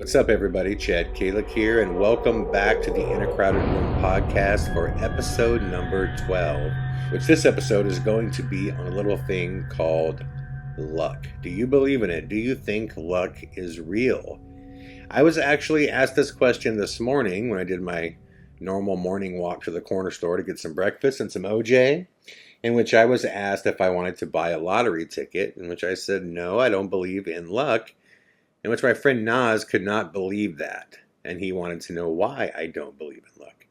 What's up, everybody? Chad Calek here, and welcome back to the In a Crowded Room podcast for episode number 12, which this episode is going to be on a little thing called luck. Do you believe in it? Do you think luck is real? I was actually asked this question this morning when I did my normal morning walk to the corner store to get some breakfast and some OJ, in which I was asked if I wanted to buy a lottery ticket, in which I said, no, I don't believe in luck. In which my friend Nas could not believe that, and he wanted to know why I don't believe in luck.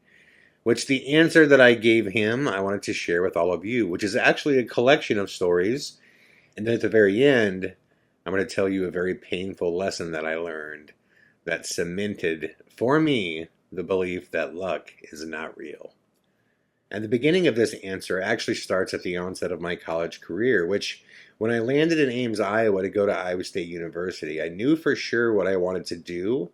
Which the answer that I gave him, I wanted to share with all of you, which is actually a collection of stories. And then at the very end, I'm going to tell you a very painful lesson that I learned that cemented for me the belief that luck is not real. And the beginning of this answer actually starts at the onset of my college career, which when I landed in Ames, Iowa to go to Iowa State University, I knew for sure what I wanted to do,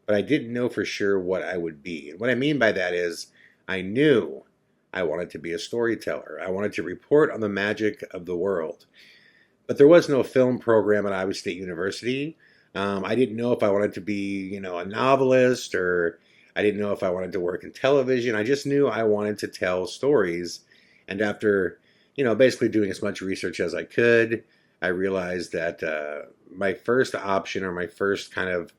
but I didn't know for sure what I would be. And what I mean by that is I knew I wanted to be a storyteller. I wanted to report on the magic of the world. But there was no film program at Iowa State University. I didn't know if I wanted to be, a novelist, or I didn't know if I wanted to work in television. I just knew I wanted to tell stories. And after basically doing as much research as I could, I realized that my first option, or my first kind of,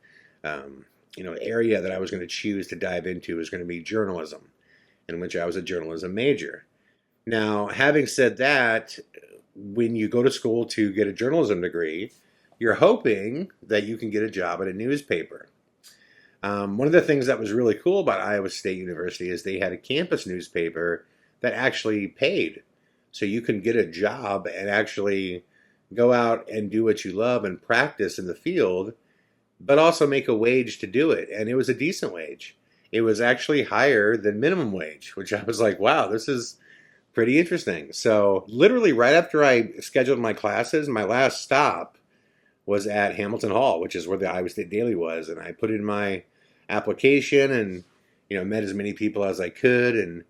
area that I was going to choose to dive into was going to be journalism, in which I was a journalism major. Now, having said that, when you go to school to get a journalism degree, you're hoping that you can get a job at a newspaper. One of the things that was really cool about Iowa State University is they had a campus newspaper that actually paid. So you can get a job and actually go out and do what you love and practice in the field, but also make a wage to do it. And it was a decent wage. It was actually higher than minimum wage, which I was like, wow, this is pretty interesting. So literally right after I scheduled my classes, my last stop was at Hamilton Hall, which is where the Iowa State Daily was. And I put in my application and, met as many people as I could. And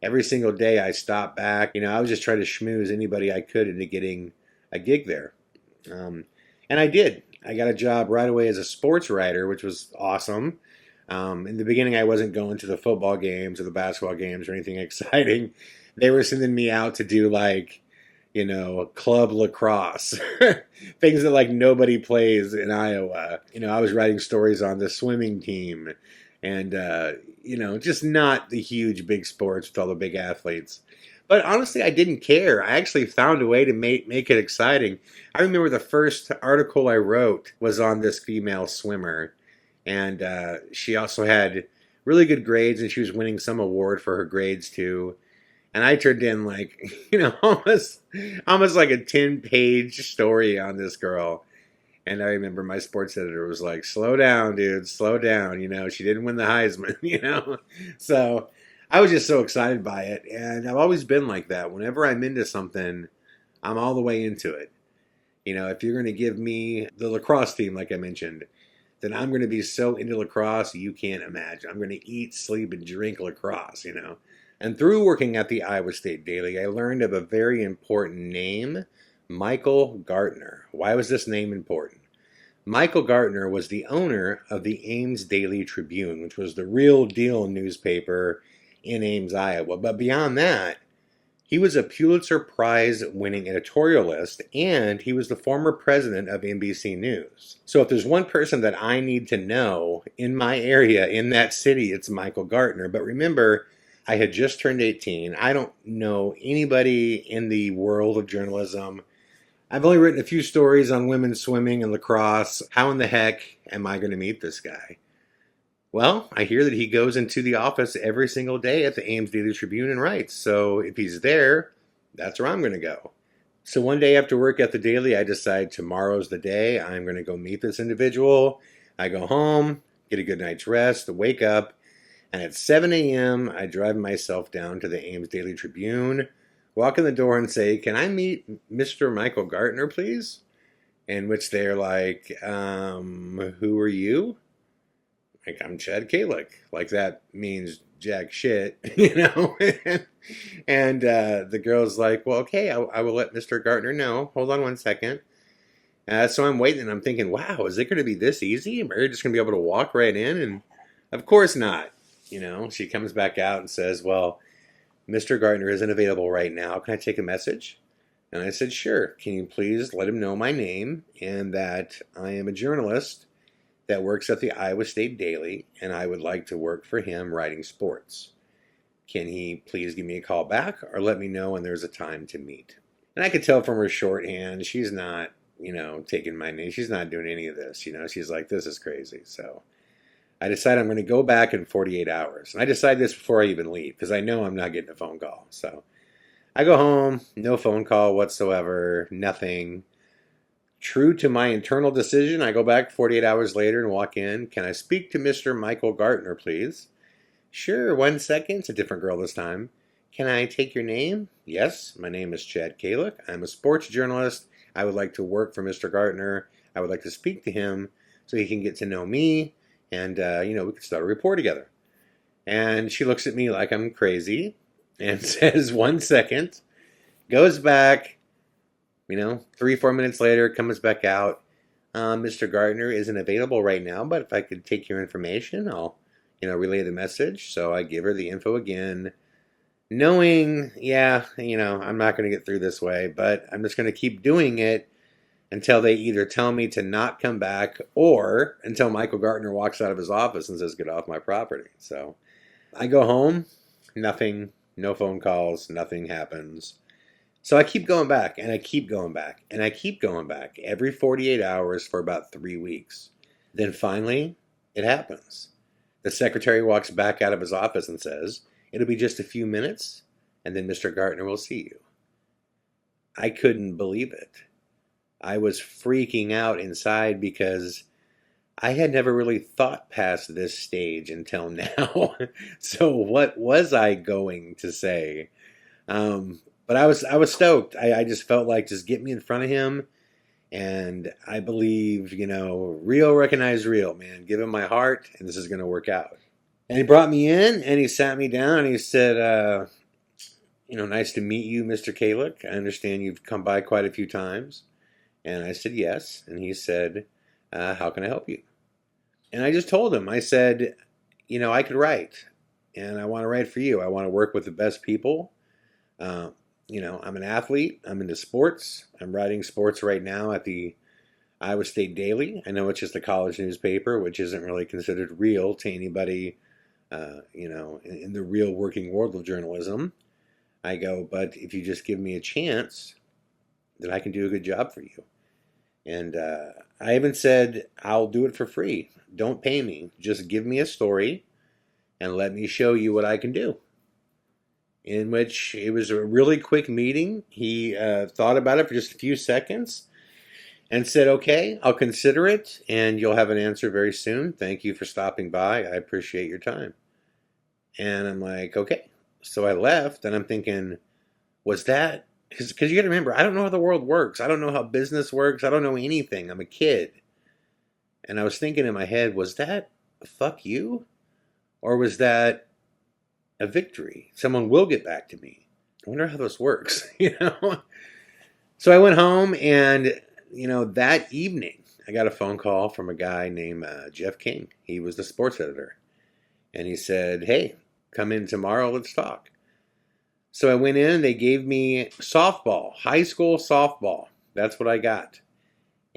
every single day I stopped back. I was just trying to schmooze anybody I could into getting a gig there. And I did. I got a job right away as a sports writer, which was awesome. In the beginning, I wasn't going to the football games or the basketball games or anything exciting. They were sending me out to do club lacrosse, things that nobody plays in Iowa. I was writing stories on the swimming team and, just not the huge big sports with all the big athletes. But honestly, I didn't care. I actually found a way to make it exciting. I remember the first article I wrote was on this female swimmer, and she also had really good grades, and she was winning some award for her grades too. And I turned in almost like a 10-page story on this girl. And I remember my sports editor was like, slow down, dude, slow down. She didn't win the Heisman, So I was just so excited by it. And I've always been like that. Whenever I'm into something, I'm all the way into it. If you're going to give me the lacrosse team, like I mentioned, then I'm going to be so into lacrosse, you can't imagine. I'm going to eat, sleep, and drink lacrosse, And through working at the Iowa State Daily, I learned of a very important name, Michael Gartner. Why was this name important? Michael Gartner was the owner of the Ames Daily Tribune, which was the real deal newspaper in Ames, Iowa. But beyond that, he was a Pulitzer Prize winning editorialist, and he was the former president of NBC News. So if there's one person that I need to know in my area, in that city, it's Michael Gartner. But remember, I had just turned 18. I don't know anybody in the world of journalism. I've only written a few stories on women swimming and lacrosse. How in the heck am I going to meet this guy? Well, I hear that he goes into the office every single day at the Ames Daily Tribune and writes. So if he's there, that's where I'm going to go. So one day after work at the Daily, I decide tomorrow's the day. I'm going to go meet this individual. I go home, get a good night's rest, wake up. And at 7 a.m., I drive myself down to the Ames Daily Tribune, walk in the door and say, can I meet Mr. Michael Gartner, please? In which they're like, who are you? Like, I'm Chad Calek. Like, that means jack shit, and the girl's like, well, okay, I will let Mr. Gartner know. Hold on one second. So I'm waiting and I'm thinking, wow, is it going to be this easy? Am I just going to be able to walk right in? And of course not. She comes back out and says, well, Mr. Gardner isn't available right now. Can I take a message? And I said, sure. Can you please let him know my name and that I am a journalist that works at the Iowa State Daily, and I would like to work for him writing sports. Can he please give me a call back or let me know when there's a time to meet? And I could tell from her shorthand, she's not, taking my name. She's not doing any of this. She's like, this is crazy. So I decided I'm going to go back in 48 hours. And I decide this before I even leave because I know I'm not getting a phone call. So I go home, no phone call whatsoever, nothing. True to my internal decision, I go back 48 hours later and walk in. Can I speak to Mr. Michael Gartner, please? Sure, 1 second. It's a different girl this time. Can I take your name? Yes, my name is Chad Calek. I'm a sports journalist. I would like to work for Mr. Gartner. I would like to speak to him so he can get to know me and, we can start a rapport together. And she looks at me like I'm crazy and says, 1 second, goes back. 3-4 minutes later, comes back out. Mr. Gardner isn't available right now, but if I could take your information, I'll, relay the message. So I give her the info again, knowing, I'm not going to get through this way, but I'm just going to keep doing it until they either tell me to not come back or until Michael Gardner walks out of his office and says, get off my property. So I go home, nothing, no phone calls, nothing happens. So I keep going back, and I keep going back, and I keep going back every 48 hours for about 3 weeks. Then finally, it happens. The secretary walks back out of his office and says, it'll be just a few minutes, and then Mr. Gartner will see you. I couldn't believe it. I was freaking out inside because I had never really thought past this stage until now. So what was I going to say? But I was stoked. I just felt like just get me in front of him. And I believe, real recognize real, man. Give him my heart and this is going to work out. And he brought me in and he sat me down and he said, nice to meet you, Mr. Calek. I understand you've come by quite a few times. And I said, yes. And he said, how can I help you? And I just told him, I said, I could write and I want to write for you. I want to work with the best people. I'm an athlete. I'm into sports. I'm writing sports right now at the Iowa State Daily. I know it's just a college newspaper, which isn't really considered real to anybody, in the real working world of journalism. I go, but if you just give me a chance, then I can do a good job for you. And I even said, I'll do it for free. Don't pay me. Just give me a story and let me show you what I can do. In which it was a really quick meeting. He thought about it for just a few seconds and said, okay, I'll consider it and you'll have an answer very soon. Thank you for stopping by. I appreciate your time. And I'm like, okay. So I left and I'm thinking, was that, because you got to remember, I don't know how the world works. I don't know how business works. I don't know anything. I'm a kid. And I was thinking in my head, was that a fuck you? Or was that a victory? Someone will get back to me. I wonder how this works, So I went home and, that evening I got a phone call from a guy named Jeff King. He was the sports editor. And he said, hey, come in tomorrow, let's talk. So I went in and they gave me softball, high school softball. That's what I got.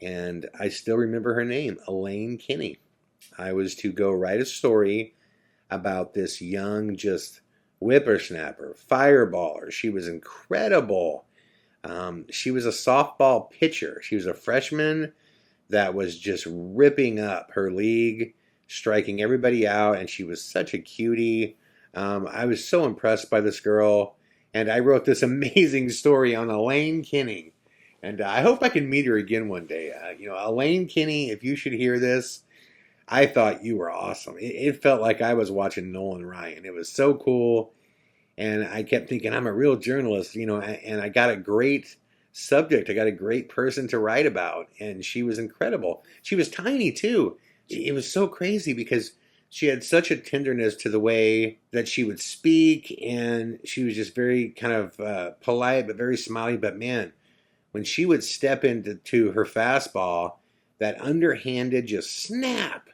And I still remember her name, Elaine Kinney. I was to go write a story about this young, just whippersnapper, fireballer. She was incredible. She was a softball pitcher. She was a freshman that was just ripping up her league, striking everybody out, and she was such a cutie. I was so impressed by this girl, and I wrote this amazing story on Elaine Kinney. And I hope I can meet her again one day. Elaine Kinney, if you should hear this, I thought you were awesome. It felt like I was watching Nolan Ryan. It was so cool. And I kept thinking, I'm a real journalist, and I got a great subject. I got a great person to write about. And she was incredible. She was tiny, too. It was so crazy because she had such a tenderness to the way that she would speak. And she was just very kind of polite, but very smiley. But man, when she would step into her fastball, that underhanded just snap,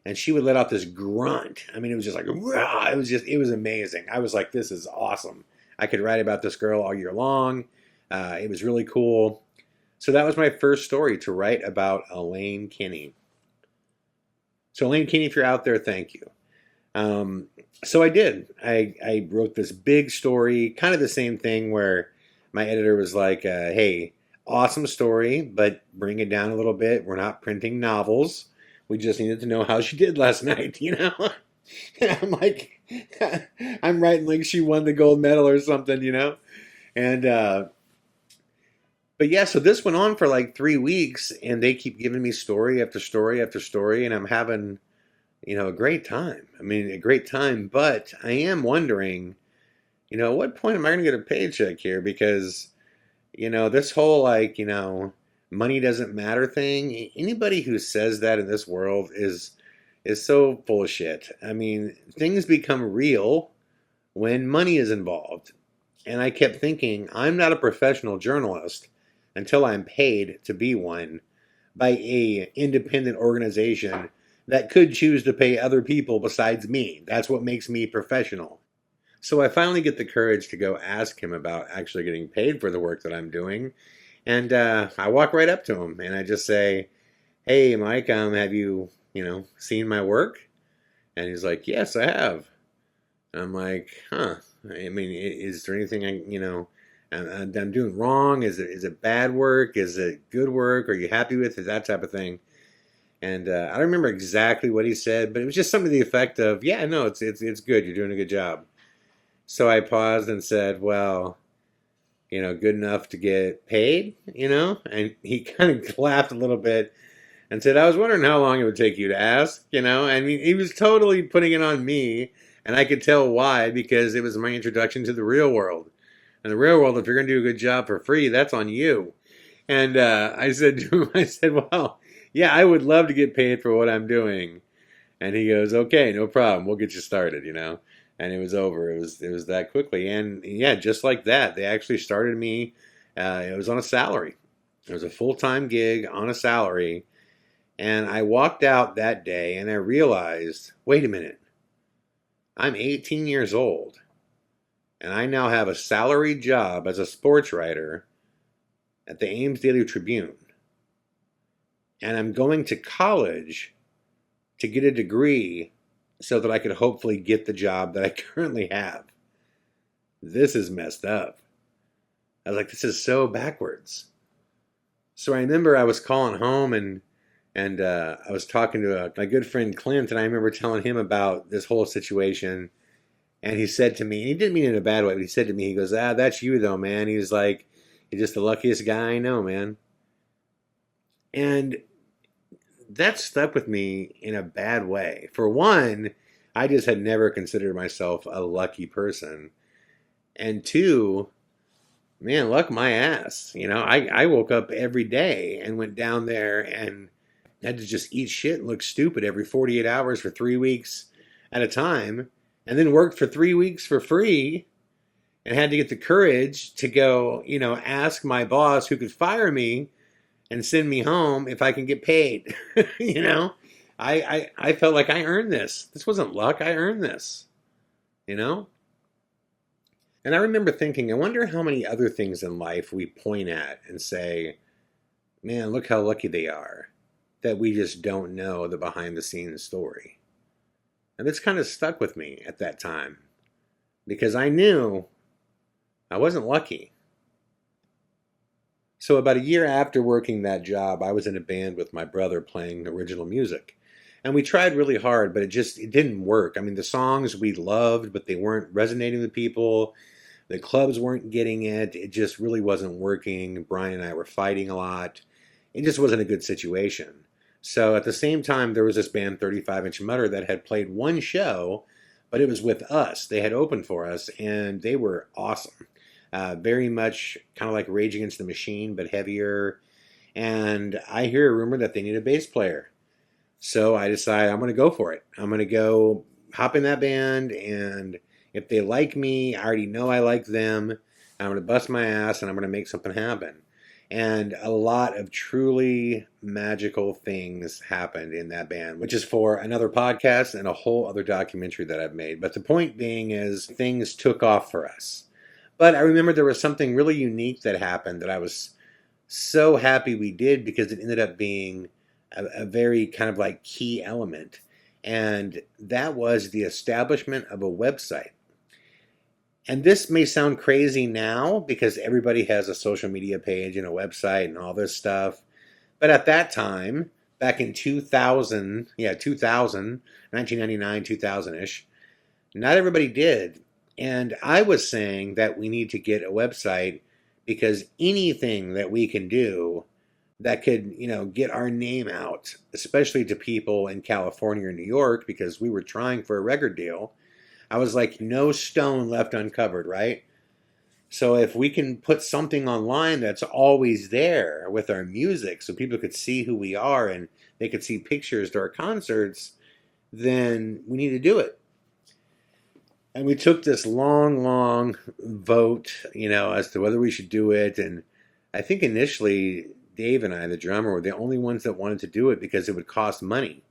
and she would let out this grunt. I mean, it was just like, rah! It was amazing. I was like, this is awesome. I could write about this girl all year long. It was really cool. So that was my first story to write about Elaine Kinney. So Elaine Kinney, if you're out there, thank you. So I did. I wrote this big story, kind of the same thing where my editor was like, hey, awesome story, but bring it down a little bit. We're not printing novels. We just needed to know how she did last night, you know? And I'm like, I'm writing like she won the gold medal or something, you know? And, but yeah, so this went on for like 3 weeks, and they keep giving me story after story after story, and I'm having, a great time. I mean, a great time, but I am wondering, at what point am I going to get a paycheck here? Because, this whole like, money doesn't matter thing, anybody who says that in this world is so full of shit. I mean, things become real when money is involved. And I kept thinking, I'm not a professional journalist until I'm paid to be one by a independent organization that could choose to pay other people besides me. That's what makes me professional. So I finally get the courage to go ask him about actually getting paid for the work that I'm doing. And I walk right up to him and I just say, hey, Mike, have you, seen my work? And he's like, yes, I have. And I'm like, huh. I mean, is there anything I'm doing wrong? Is it bad work? Is it good work? Are you happy with it? That type of thing. And I don't remember exactly what he said, but it was just something to the effect of, yeah, no, it's good. You're doing a good job. So I paused and said, well, good enough to get paid, And he kind of laughed a little bit and said, I was wondering how long it would take you to ask, I mean, he was totally putting it on me, and I could tell why, because it was my introduction to the real world. In the real world, if you're going to do a good job for free, that's on you. And I said to him, well, yeah, I would love to get paid for what I'm doing. And he goes, okay, no problem. We'll get you started, And it was over. It was that quickly. And yeah, just like that, they actually started me. It was on a salary. It was a full-time gig on a salary. And I walked out that day and I realized, wait a minute. I'm 18 years old. And I now have a salaried job as a sports writer at the Ames Daily Tribune. And I'm going to college to get a degree so that I could hopefully get the job that I currently have. This is messed up. I was like, this is so backwards. So I remember I was calling home and I was talking to my good friend Clint, and I remember telling him about this whole situation. And he said to me, and he didn't mean it in a bad way, but he said to me, he goes, that's you though, man. He was like, you're just the luckiest guy I know, man. And that stuck with me in a bad way. For one, I just had never considered myself a lucky person. And two, man, luck my ass. I woke up every day and went down there and had to just eat shit and look stupid every 48 hours for 3 weeks at a time, and then worked for 3 weeks for free and had to get the courage to go, ask my boss who could fire me and send me home if I can get paid. I felt like I earned this. This wasn't luck. I earned this, And I remember thinking, I wonder how many other things in life we point at and say, man, look how lucky they are, that we just don't know the behind the scenes story. And this kind of stuck with me at that time because I knew I wasn't lucky. So about a year after working that job, I was in a band with my brother playing original music. And we tried really hard, but it didn't work. I mean, the songs we loved, but they weren't resonating with people. The clubs weren't getting it. It just really wasn't working. Brian and I were fighting a lot. It just wasn't a good situation. So at the same time, there was this band, 35 Inch Mutter, that had played one show, but it was with us. They had opened for us, and they were awesome. Very much kind of like Rage Against the Machine, but heavier. And I hear a rumor that they need a bass player. So I decide I'm going to go for it. I'm going to go hop in that band, and if they like me, I already know I like them. I'm going to bust my ass, and I'm going to make something happen. And a lot of truly magical things happened in that band, which is for another podcast and a whole other documentary that I've made. But the point being is things took off for us. But I remember there was something really unique that happened that I was so happy we did because it ended up being a very kind of like key element. And that was the establishment of a website. And this may sound crazy now because everybody has a social media page and a website and all this stuff. But at that time, back in 2000, 1999, 2000-ish, not everybody did. And I was saying that we need to get a website because anything that we can do that could, get our name out, especially to people in California or New York, because we were trying for a record deal. I was like, no stone left uncovered, right? So if we can put something online that's always there with our music so people could see who we are and they could see pictures to our concerts, then we need to do it. And we took this long vote, as to whether we should do it. And I think initially Dave and I, the drummer, were the only ones that wanted to do it because it would cost money.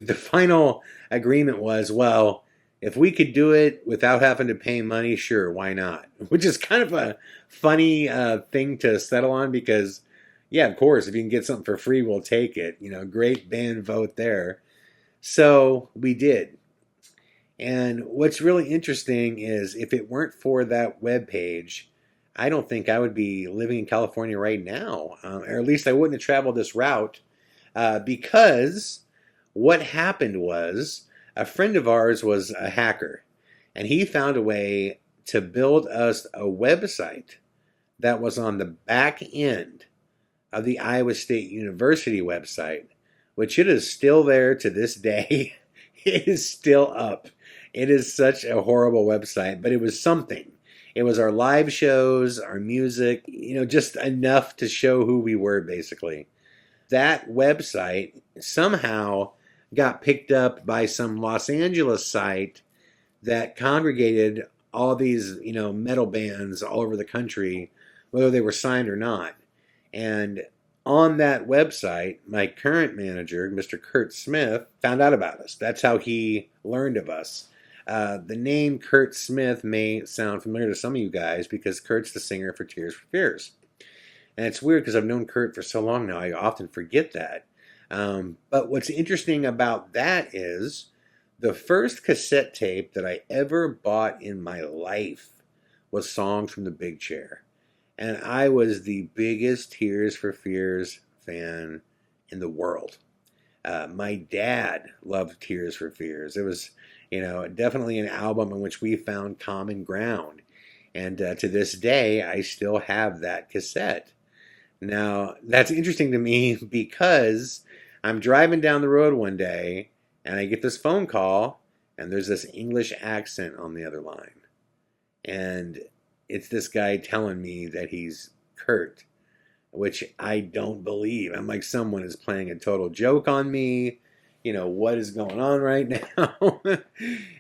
The final agreement was, well, if we could do it without having to pay money, sure, why not? Which is kind of a funny thing to settle on because, yeah, of course, if you can get something for free, we'll take it. Great band vote there. So we did. And what's really interesting is if it weren't for that webpage, I don't think I would be living in California right now. Or at least I wouldn't have traveled this route because what happened was a friend of ours was a hacker, and he found a way to build us a website that was on the back end of the Iowa State University website, which it is still there to this day. It is still up. It is such a horrible website, but it was something. It was our live shows, our music, just enough to show who we were, basically. That website somehow got picked up by some Los Angeles site that congregated all these, metal bands all over the country, whether they were signed or not. And on that website, my current manager, Mr. Kurt Smith, found out about us. That's how he learned of us. The name Kurt Smith may sound familiar to some of you guys because Kurt's the singer for Tears for Fears. And it's weird because I've known Kurt for so long now, I often forget that. But what's interesting about that is the first cassette tape that I ever bought in my life was Songs from the Big Chair. And I was the biggest Tears for Fears fan in the world. My dad loved Tears for Fears. It was, definitely an album in which we found common ground. And to this day, I still have that cassette. Now, that's interesting to me because I'm driving down the road one day and I get this phone call and there's this English accent on the other line. And it's this guy telling me that he's Kurt, which I don't believe. I'm like, someone is playing a total joke on me. What is going on right now?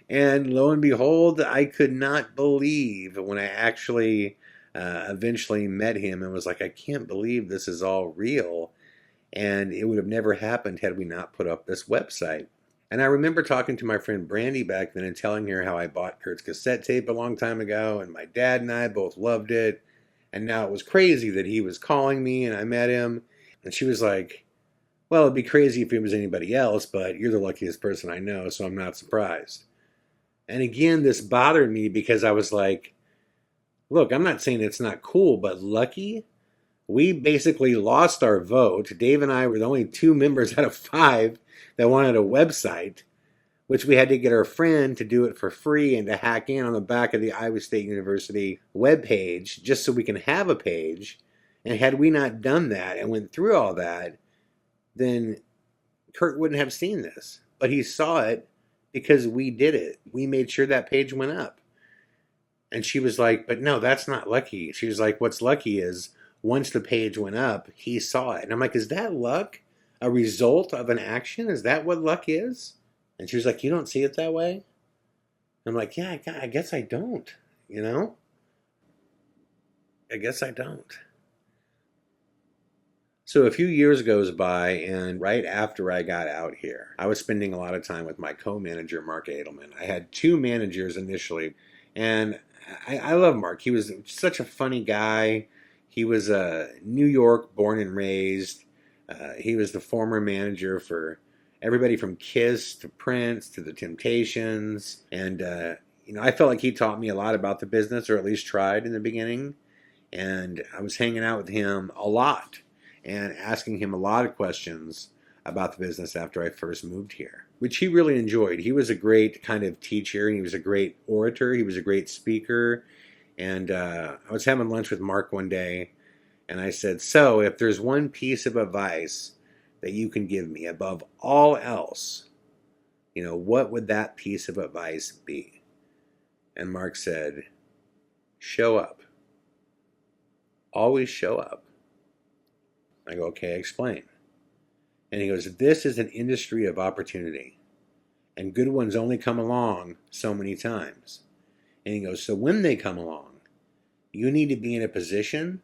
And lo and behold, I could not believe when I actually eventually met him and was like, I can't believe this is all real. And it would have never happened had we not put up this website. And I remember talking to my friend Brandy back then and telling her how I bought Kurt's cassette tape a long time ago, and my dad and I both loved it. And now it was crazy that he was calling me and I met him. And she was like, well, it'd be crazy if it was anybody else, but you're the luckiest person I know, so I'm not surprised. And again, this bothered me because I was like, look, I'm not saying it's not cool, but lucky? We basically lost our vote. Dave and I were the only 2 members out of 5 that wanted a website, which we had to get our friend to do it for free and to hack in on the back of the Iowa State University webpage just so we can have a page. And had we not done that and went through all that, then Kurt wouldn't have seen this. But he saw it because we did it. We made sure that page went up. And she was like, but no, that's not lucky. She was like, what's lucky is once the page went up, he saw it. And I'm like, is that luck? A result of an action? Is that what luck is? And she was like, you don't see it that way? I'm like, yeah, I guess I don't, I guess I don't. So a few years goes by, and right after I got out here, I was spending a lot of time with my co-manager, Mark Edelman. I had two managers initially, and I love Mark. He was such a funny guy. He was New York born and raised. He was the former manager for everybody from Kiss to Prince to the Temptations, and I felt like he taught me a lot about the business, or at least tried in the beginning. And I was hanging out with him a lot and asking him a lot of questions about the business after I first moved here, which he really enjoyed. He was a great kind of teacher, and he was a great orator. He was a great speaker. And I was having lunch with Mark one day, and I said, so if there's one piece of advice that you can give me above all else, what would that piece of advice be? And Mark said, show up. Always show up. I go, okay, explain. And he goes, this is an industry of opportunity, and good ones only come along so many times. And he goes, so when they come along, you need to be in a position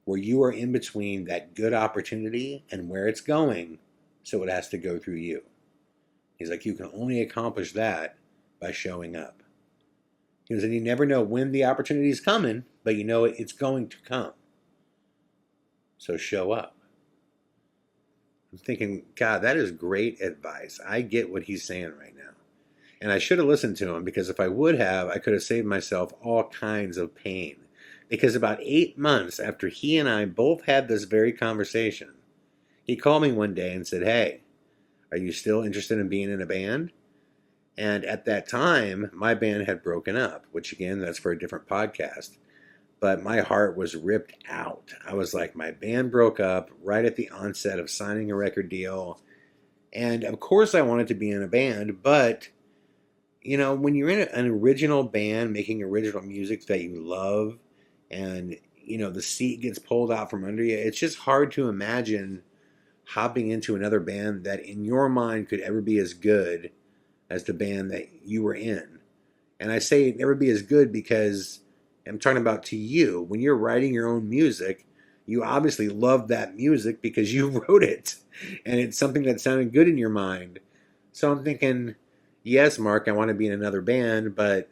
where you are in between that good opportunity and where it's going, so it has to go through you. He's like, you can only accomplish that by showing up. He goes, and you never know when the opportunity is coming, but you know it's going to come. So show up. I'm thinking, God, that is great advice. I get what he's saying right now. And I should have listened to him, because if I would have, I could have saved myself all kinds of pain. Because about 8 months after he and I both had this very conversation, he called me one day and said, hey, are you still interested in being in a band? And at that time, my band had broken up, which again, that's for a different podcast. But my heart was ripped out. I was like, my band broke up right at the onset of signing a record deal. And of course I wanted to be in a band, but when you're in an original band making original music that you love, and the seat gets pulled out from under you, it's just hard to imagine hopping into another band that in your mind could ever be as good as the band that you were in. And I say never be as good because I'm talking about to you. When you're writing your own music, you obviously love that music because you wrote it, and it's something that sounded good in your mind. So I'm thinking, yes, Mark, I want to be in another band, but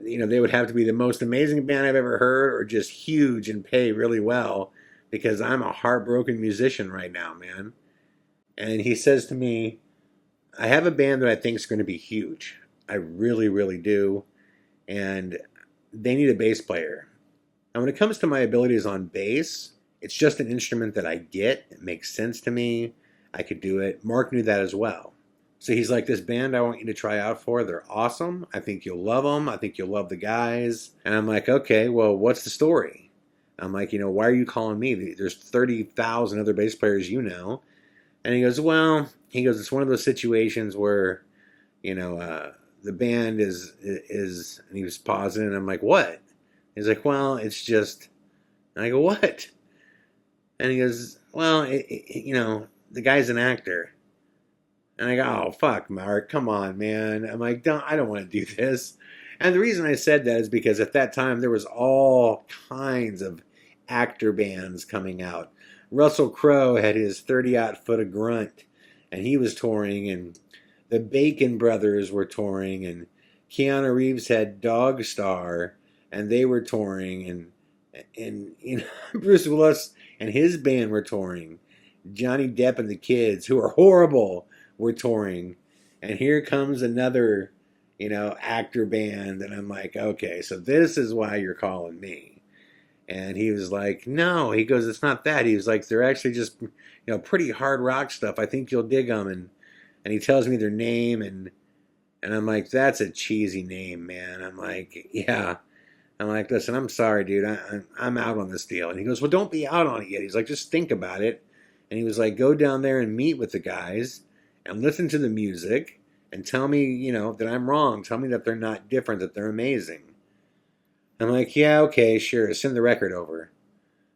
they would have to be the most amazing band I've ever heard, or just huge and pay really well, because I'm a heartbroken musician right now, man. And he says to me, I have a band that I think is going to be huge. I really, really do. And they need a bass player. And when it comes to my abilities on bass, it's just an instrument that I get. It makes sense to me. I could do it. Mark knew that as well. So he's like, this band I want you to try out for, they're awesome. I think you'll love them. I think you'll love the guys. And I'm like, okay, well, what's the story? I'm like, why are you calling me? There's 30,000 other bass players And he goes, it's one of those situations where, the band is, and he was pausing, and I'm like, what? He's like, well, it's just, and I go, what? And he goes, well, the guy's an actor. And I go, oh, fuck, Mark, come on, man. I'm like, I don't want to do this. And the reason I said that is because at that time, there was all kinds of actor bands coming out. Russell Crowe had his 30-aught foot of grunt, and he was touring, and the Bacon Brothers were touring, and Keanu Reeves had Dog Star, and they were touring, and Bruce Willis and his band were touring. Johnny Depp and the Kids, who are horrible, were touring. And here comes another, actor band, and I'm like, okay, so this is why you're calling me. And he was like, no, he goes, it's not that. He was like, they're actually just, pretty hard rock stuff. I think you'll dig them. And he tells me their name, and I'm like, that's a cheesy name, man. I'm like, yeah. I'm like, listen, I'm sorry, dude. I'm out on this deal. And he goes, well, don't be out on it yet. He's like, just think about it. And he was like, go down there and meet with the guys and listen to the music and tell me, that I'm wrong. Tell me that they're not different, that they're amazing. I'm like, yeah, okay, sure. Send the record over.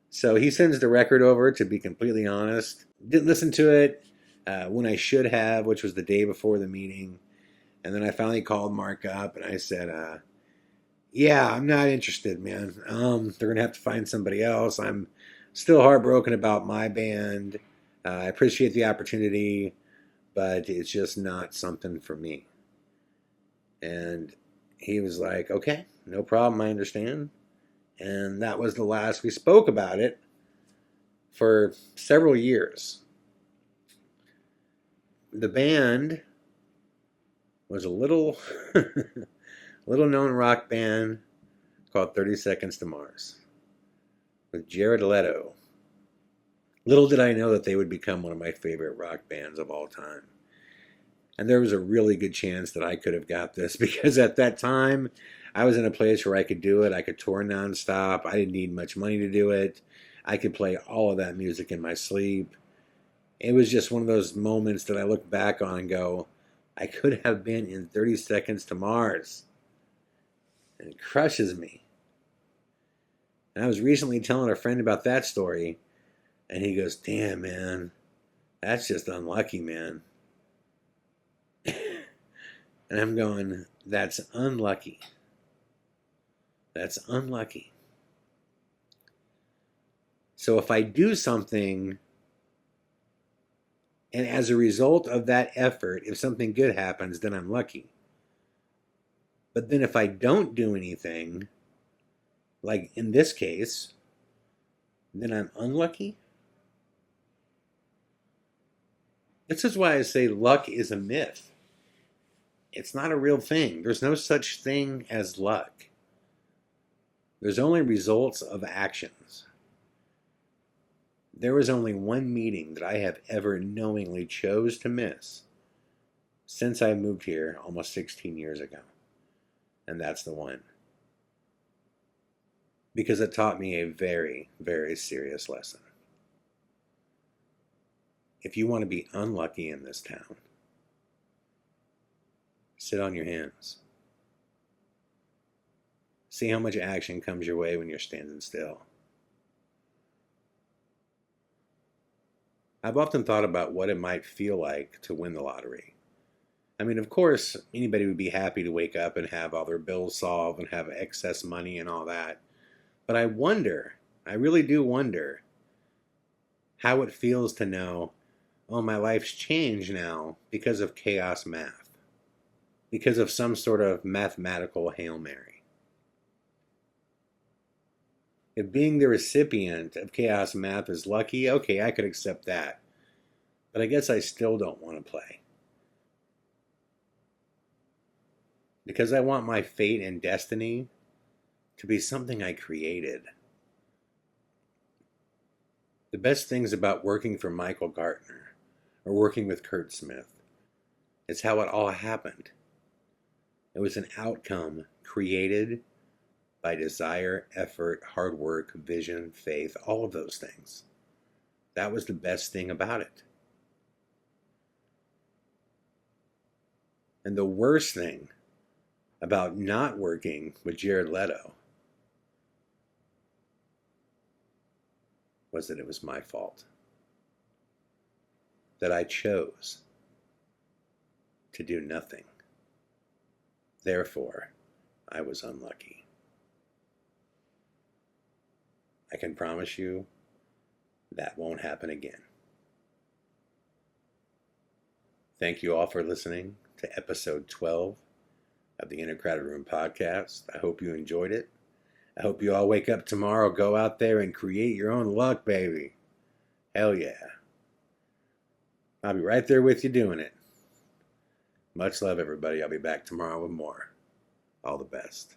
So he sends the record over, to be completely honest. Didn't listen to it when I should have, which was the day before the meeting. And then I finally called Mark up, and I said, yeah, I'm not interested, man. They're going to have to find somebody else. I'm Still heartbroken about my band. I appreciate the opportunity, but it's just not something for me. And he was like, okay, no problem, I understand. And that was the last we spoke about it for several years. The band was a little little known rock band called 30 Seconds to Mars with Jared Leto. Little did I know that they would become one of my favorite rock bands of all time. And there was a really good chance that I could have got this because at that time I was in a place where I could do it. I could tour nonstop. I didn't need much money to do it. I could play all of that music in my sleep. It was just one of those moments that I look back on and go, I could have been in 30 Seconds to Mars. And it crushes me. And I was recently telling a friend about that story, and he goes, damn, man, that's just unlucky, man. And I'm going, that's unlucky. That's unlucky. So if I do something, and as a result of that effort, if something good happens, then I'm lucky. But then if I don't do anything, like in this case, then I'm unlucky. This is why I say luck is a myth. It's not a real thing. There's no such thing as luck. There's only results of actions. There was only one meeting that I have ever knowingly chose to miss since I moved here almost 16 years ago. And that's the one. Because it taught me a very, very serious lesson. If you want to be unlucky in this town, sit on your hands. See how much action comes your way when you're standing still. I've often thought about what it might feel like to win the lottery. I mean, of course, anybody would be happy to wake up and have all their bills solved and have excess money and all that. But I wonder, I really do wonder, how it feels to know, oh, my life's changed now because of chaos math. Because of some sort of mathematical Hail Mary. If being the recipient of chaos math is lucky, okay, I could accept that. But I guess I still don't want to play. Because I want my fate and destiny to be something I created. The best things about working for Michael Gartner or working with Kurt Smith is how it all happened. It was an outcome created by desire, effort, hard work, vision, faith, all of those things. That was the best thing about it. And the worst thing about not working with Jared Leto was that it was my fault. That I chose to do nothing. Therefore, I was unlucky. I can promise you that won't happen again. Thank you all for listening to episode 12 of the In a Crowded Room podcast. I hope you enjoyed it. I hope you all wake up tomorrow, go out there and create your own luck, baby. Hell yeah. I'll be right there with you doing it. Much love, everybody. I'll be back tomorrow with more. All the best.